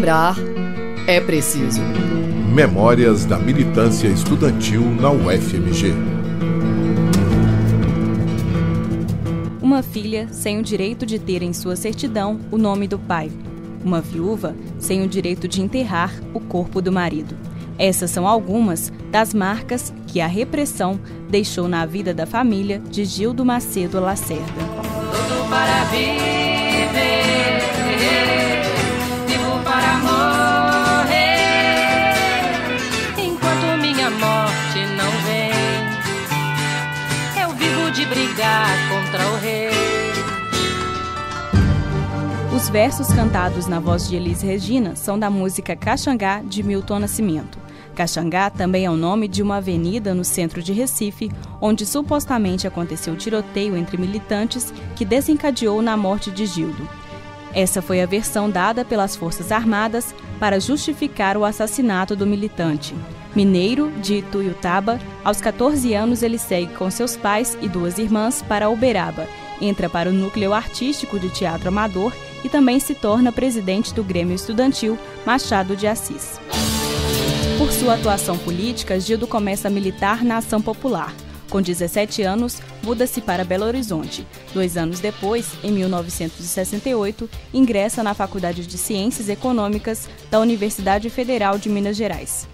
lembrar é preciso. Memórias da militância estudantil na UFMG. Uma filha sem o direito de ter em sua certidão o nome do pai. Uma viúva sem o direito de enterrar o corpo do marido. Essas são algumas das marcas que a repressão deixou na vida da família de Gildo Macedo Lacerda. Tudo para viver, vivo para morrer. Enquanto minha morte não vem, eu vivo de brigar contra o rei. Os versos cantados na voz de Elis Regina são da música Caxangá, de Milton Nascimento. Caxangá também é o nome de uma avenida no centro de Recife, onde supostamente aconteceu tiroteio entre militantes que desencadeou na morte de Gildo. Essa foi a versão dada pelas Forças Armadas para justificar o assassinato do militante. Mineiro de Ituiutaba, aos 14 anos ele segue com seus pais e 2 irmãs para Uberaba, entra para o núcleo artístico de teatro amador e também se torna presidente do Grêmio Estudantil Machado de Assis. Por sua atuação política, Gildo começa a militar na Ação Popular. Com 17 anos, muda-se para Belo Horizonte. 2 anos depois, em 1968, ingressa na Faculdade de Ciências Econômicas da Universidade Federal de Minas Gerais.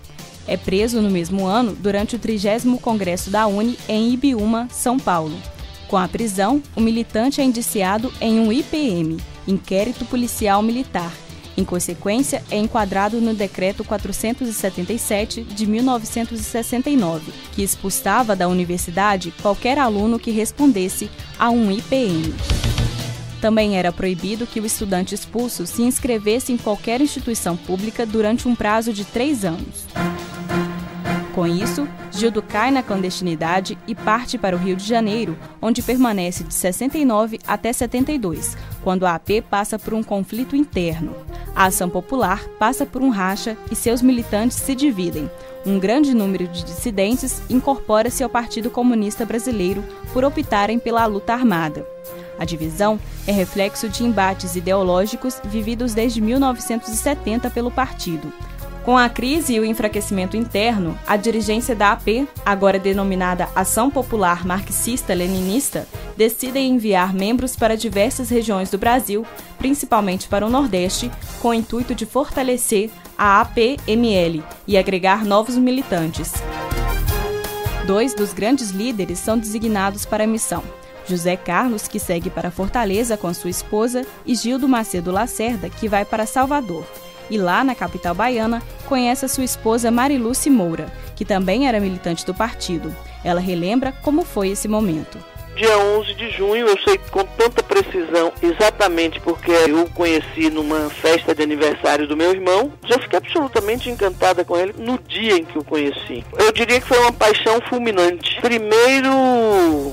É preso no mesmo ano durante o 30º Congresso da UNE em Ibiúma, São Paulo. Com a prisão, o militante é indiciado em um IPM, Inquérito Policial Militar. Em consequência, é enquadrado no Decreto 477 de 1969, que expulsava da universidade qualquer aluno que respondesse a um IPM. Também era proibido que o estudante expulso se inscrevesse em qualquer instituição pública durante um prazo de 3 anos. Com isso, Gildo cai na clandestinidade e parte para o Rio de Janeiro, onde permanece de 69 até 72, quando a AP passa por um conflito interno. A Ação Popular passa por um racha e seus militantes se dividem. Um grande número de dissidentes incorpora-se ao Partido Comunista Brasileiro por optarem pela luta armada. A divisão é reflexo de embates ideológicos vividos desde 1970 pelo partido. Com a crise e o enfraquecimento interno, a dirigência da AP, agora denominada Ação Popular Marxista-Leninista, decide enviar membros para diversas regiões do Brasil, principalmente para o Nordeste, com o intuito de fortalecer a APML e agregar novos militantes. 2 dos grandes líderes são designados para a missão: José Carlos, que segue para Fortaleza com sua esposa, e Gildo Macedo Lacerda, que vai para Salvador. E lá, na capital baiana, conhece a sua esposa Mariluce Moura, que também era militante do partido. Ela relembra como foi esse momento. Dia 11 de junho, eu sei com tanta precisão, exatamente porque eu o conheci numa festa de aniversário do meu irmão. Já fiquei absolutamente encantada com ele no dia em que o conheci. Eu diria que foi uma paixão fulminante. Primeiro,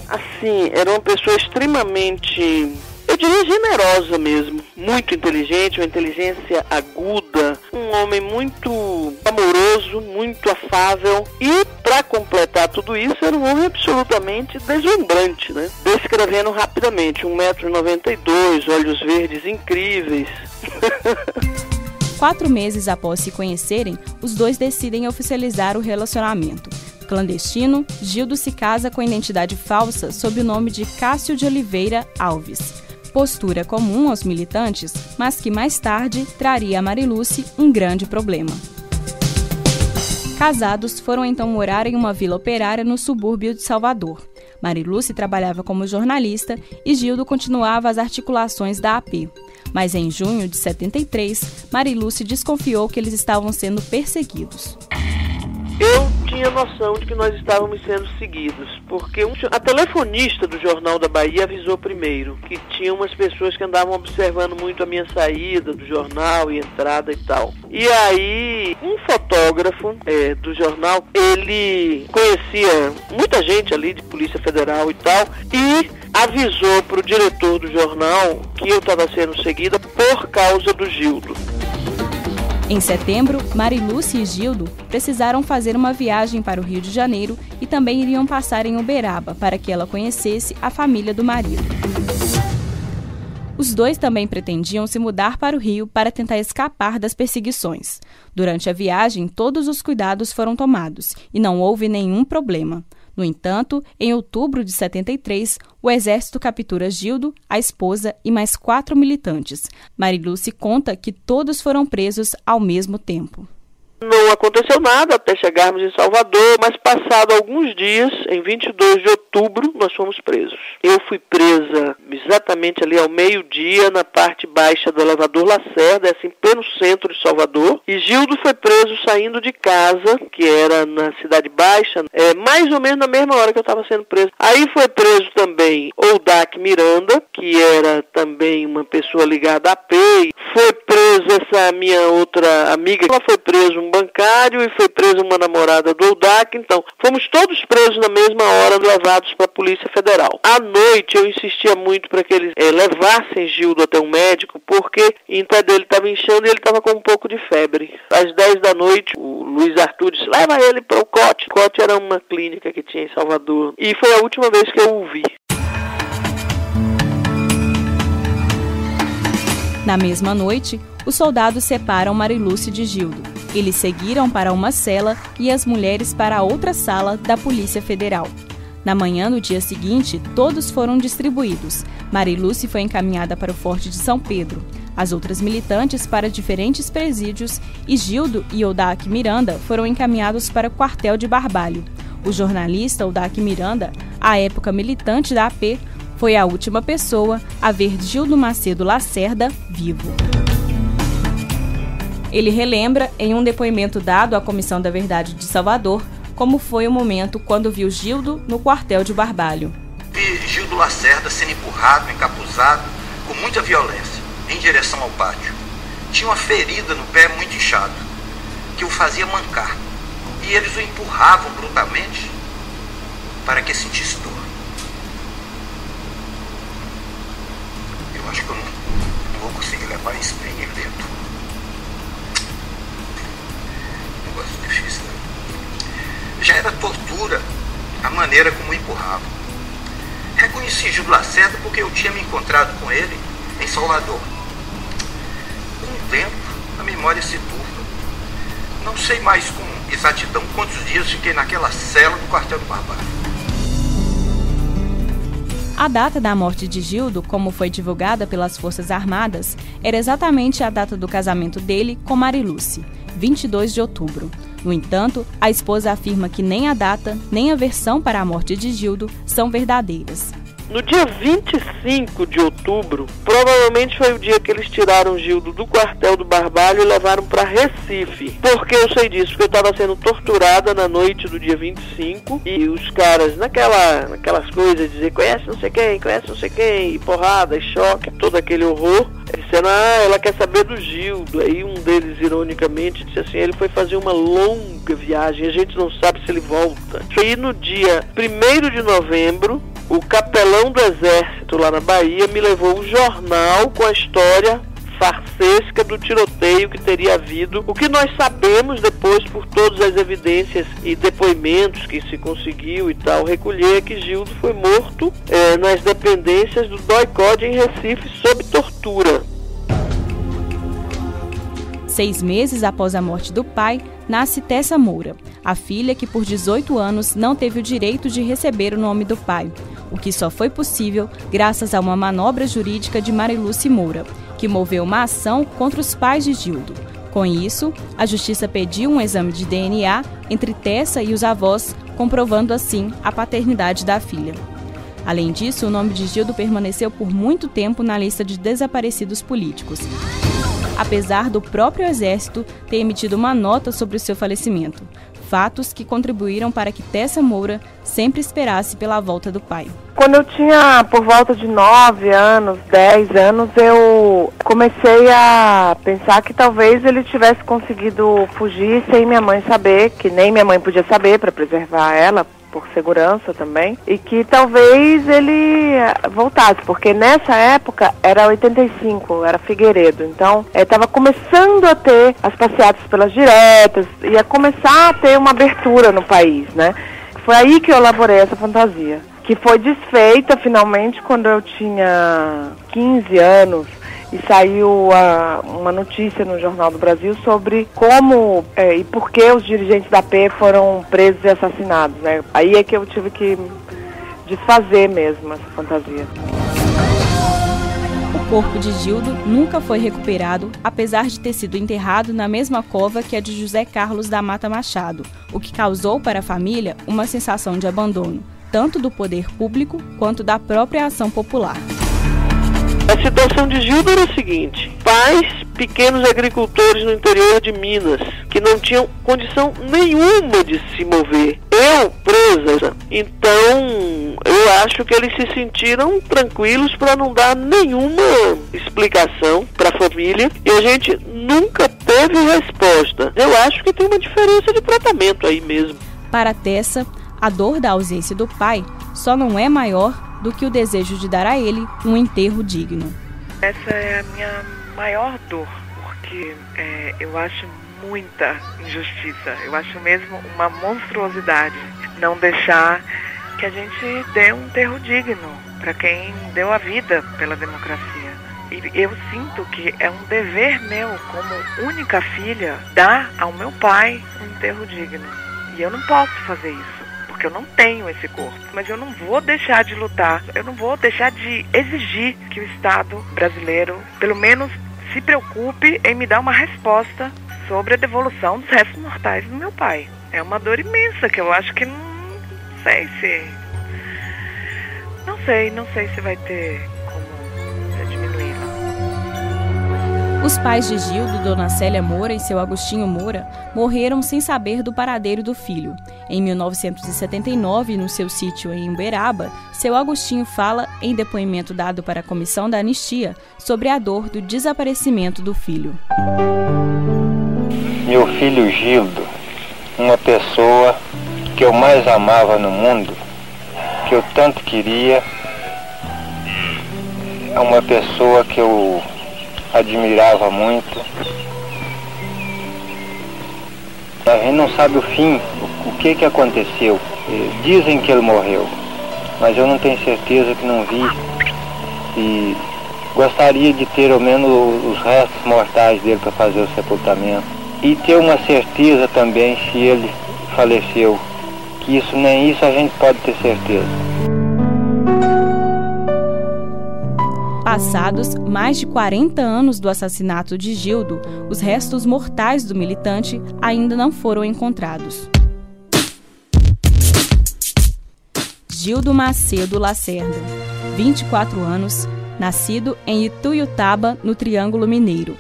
assim, era uma pessoa extremamente, eu diria, generosa mesmo, muito inteligente, uma inteligência aguda, um homem muito amoroso, muito afável e, para completar tudo isso, era um homem absolutamente deslumbrante, né? Descrevendo rapidamente, 1,92 m, olhos verdes incríveis. 4 meses após se conhecerem, os 2 decidem oficializar o relacionamento. Clandestino, Gildo se casa com a identidade falsa sob o nome de Cássio de Oliveira Alves. Postura comum aos militantes, mas que mais tarde traria a Mariluce um grande problema. Casados, foram então morar em uma vila operária no subúrbio de Salvador. Mariluce trabalhava como jornalista e Gildo continuava as articulações da AP. Mas em junho de 73, Mariluce desconfiou que eles estavam sendo perseguidos. Eu tinha noção de que nós estávamos sendo seguidos, porque a telefonista do Jornal da Bahia avisou primeiro que tinha umas pessoas que andavam observando muito a minha saída do jornal e entrada e tal. E aí, um fotógrafo do jornal, ele conhecia muita gente ali de Polícia Federal e tal, e avisou para o diretor do jornal que eu estava sendo seguida por causa do Gildo. Em setembro, Mariluce e Gildo precisaram fazer uma viagem para o Rio de Janeiro e também iriam passar em Uberaba para que ela conhecesse a família do marido. Os dois também pretendiam se mudar para o Rio para tentar escapar das perseguições. Durante a viagem, todos os cuidados foram tomados e não houve nenhum problema. No entanto, em outubro de 73, o Exército captura Gildo, a esposa e mais 4 militantes. Mariluce conta que todos foram presos ao mesmo tempo. Não aconteceu nada até chegarmos em Salvador, mas passado alguns dias, em 22 de outubro, nós fomos presos. Eu fui presa exatamente ali ao meio-dia, na parte baixa do elevador Lacerda, assim, pleno centro de Salvador. E Gildo foi preso saindo de casa, que era na Cidade Baixa, mais ou menos na mesma hora que eu estava sendo preso. Aí foi preso também Oldac Miranda, que era também uma pessoa ligada à AP. Foi preso essa minha outra amiga, ela foi presa um bancário e foi presa uma namorada do Oldac. Então, fomos todos presos na mesma hora, levados para a Polícia Federal. À noite, eu insistia muito para que eles levassem Gildo até um médico, porque o pé dele estava inchando e ele estava com um pouco de febre. Às 10 da noite, o Luiz Arthur disse, leva ele para o COT. O COT era uma clínica que tinha em Salvador. E foi a última vez que eu o vi. Na mesma noite, os soldados separam Mariluce de Gildo. Eles seguiram para uma cela e as mulheres para outra sala da Polícia Federal. Na manhã do dia seguinte, todos foram distribuídos. Mariluce foi encaminhada para o Forte de São Pedro, as outras militantes para diferentes presídios e Gildo e Oldac Miranda foram encaminhados para o quartel de Barbalho. O jornalista Oldac Miranda, à época militante da AP, foi a última pessoa a ver Gildo Macedo Lacerda vivo. Ele relembra, em um depoimento dado à Comissão da Verdade de Salvador, como foi o momento quando viu Gildo no quartel de Barbalho. Vi Gildo Lacerda sendo empurrado, encapuzado, com muita violência, em direção ao pátio. Tinha uma ferida no pé muito inchado, que o fazia mancar. E eles o empurravam brutalmente para que sentisse dor. Eu acho que eu não vou conseguir levar isso bem dentro. Negócio difícil, né? Já era tortura a maneira como o empurravam. Reconheci Gildo Lacerda porque eu tinha me encontrado com ele em Salvador. Com o tempo, a memória se turva. Não sei mais com exatidão quantos dias fiquei naquela cela do quartel do Barbalho. A data da morte de Gildo, como foi divulgada pelas Forças Armadas, era exatamente a data do casamento dele com Mariluce, 22 de outubro. No entanto, a esposa afirma que nem a data, nem a versão para a morte de Gildo são verdadeiras. No dia 25 de outubro, provavelmente foi o dia que eles tiraram Gildo do quartel do Barbalho e levaram para Recife. Por que eu sei disso? Porque eu estava sendo torturada na noite do dia 25 e os caras, naquelas coisas, dizer conhece não sei quem, e porrada, e choque, todo aquele horror, dizendo, ela quer saber do Gildo. Aí um deles, ironicamente, disse assim, ele foi fazer uma longa viagem, a gente não sabe se ele volta. E no dia 1º de novembro, o capelão do Exército lá na Bahia me levou um jornal com a história farsesca do tiroteio que teria havido. O que nós sabemos depois, por todas as evidências e depoimentos que se conseguiu e tal, recolher, é que Gildo foi morto nas dependências do DOI-CODE em Recife sob tortura. 6 meses após a morte do pai, nasce Tessa Moura, a filha que por 18 anos não teve o direito de receber o nome do pai, o que só foi possível graças a uma manobra jurídica de Mariluce Moura, que moveu uma ação contra os pais de Gildo. Com isso, a Justiça pediu um exame de DNA entre Tessa e os avós, comprovando assim a paternidade da filha. Além disso, o nome de Gildo permaneceu por muito tempo na lista de desaparecidos políticos, apesar do próprio Exército ter emitido uma nota sobre o seu falecimento. Fatos que contribuíram para que Tessa Moura sempre esperasse pela volta do pai. Quando eu tinha por volta de 9 anos, 10 anos, eu comecei a pensar que talvez ele tivesse conseguido fugir sem minha mãe saber, que nem minha mãe podia saber para preservar ela, por segurança também, e que talvez ele voltasse, porque nessa época era 85, era Figueiredo, então estava começando a ter as passeatas pelas diretas, ia começar a ter uma abertura no país, né? Foi aí que eu elaborei essa fantasia. que foi desfeita finalmente quando eu tinha 15 anos. E saiu uma notícia no Jornal do Brasil sobre como e por que os dirigentes da P foram presos e assassinados, né? Aí é que eu tive que desfazer mesmo essa fantasia. O corpo de Gildo nunca foi recuperado, apesar de ter sido enterrado na mesma cova que a de José Carlos da Mata Machado, o que causou para a família uma sensação de abandono, tanto do poder público quanto da própria ação popular. A situação de Gildo era a seguinte: pais, pequenos agricultores no interior de Minas, que não tinham condição nenhuma de se mover. Eu, presa. Então, eu acho que eles se sentiram tranquilos para não dar nenhuma explicação para a família. E a gente nunca teve resposta. Eu acho que tem uma diferença de tratamento aí mesmo. Para Tessa, a dor da ausência do pai só não é maior do que o desejo de dar a ele um enterro digno. Essa é a minha maior dor, porque eu acho muita injustiça. Eu acho mesmo uma monstruosidade não deixar que a gente dê um enterro digno para quem deu a vida pela democracia. E eu sinto que é um dever meu, como única filha, dar ao meu pai um enterro digno. E eu não posso fazer isso, porque eu não tenho esse corpo. Mas eu não vou deixar de lutar, eu não vou deixar de exigir que o Estado brasileiro, pelo menos, se preocupe em me dar uma resposta sobre a devolução dos restos mortais do meu pai. É uma dor imensa que eu acho que não sei se vai ter como diminuí-la. Os pais de Gildo, Dona Célia Moura e seu Agostinho Moura, morreram sem saber do paradeiro do filho. Em 1979, no seu sítio em Uberaba, seu Agostinho fala, em depoimento dado para a Comissão da Anistia, sobre a dor do desaparecimento do filho. Meu filho Gildo, uma pessoa que eu mais amava no mundo, que eu tanto queria, é uma pessoa que eu admirava muito. A gente não sabe o fim, o que aconteceu. Dizem que ele morreu, mas eu não tenho certeza, que não vi. E gostaria de ter ao menos os restos mortais dele para fazer o sepultamento. E ter uma certeza também, se ele faleceu, que isso nem isso a gente pode ter certeza. Passados mais de 40 anos do assassinato de Gildo, os restos mortais do militante ainda não foram encontrados. Gildo Macedo Lacerda, 24 anos, nascido em Ituiutaba, no Triângulo Mineiro.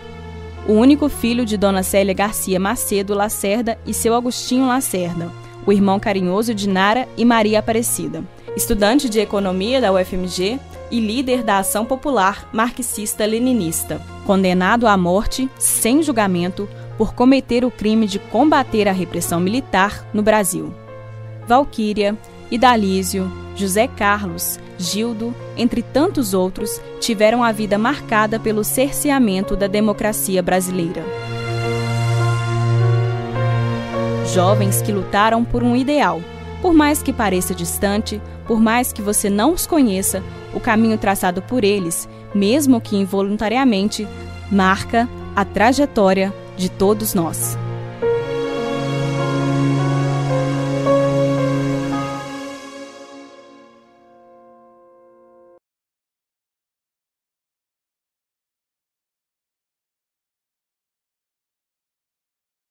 O único filho de Dona Célia Garcia Macedo Lacerda e seu Agostinho Lacerda, o irmão carinhoso de Nara e Maria Aparecida. Estudante de Economia da UFMG e líder da Ação Popular Marxista-Leninista, condenado à morte, sem julgamento, por cometer o crime de combater a repressão militar no Brasil. Valquíria, Idalísio, José Carlos, Gildo, entre tantos outros, tiveram a vida marcada pelo cerceamento da democracia brasileira. Jovens que lutaram por um ideal. Por mais que pareça distante, por mais que você não os conheça, o caminho traçado por eles, mesmo que involuntariamente, marca a trajetória de todos nós.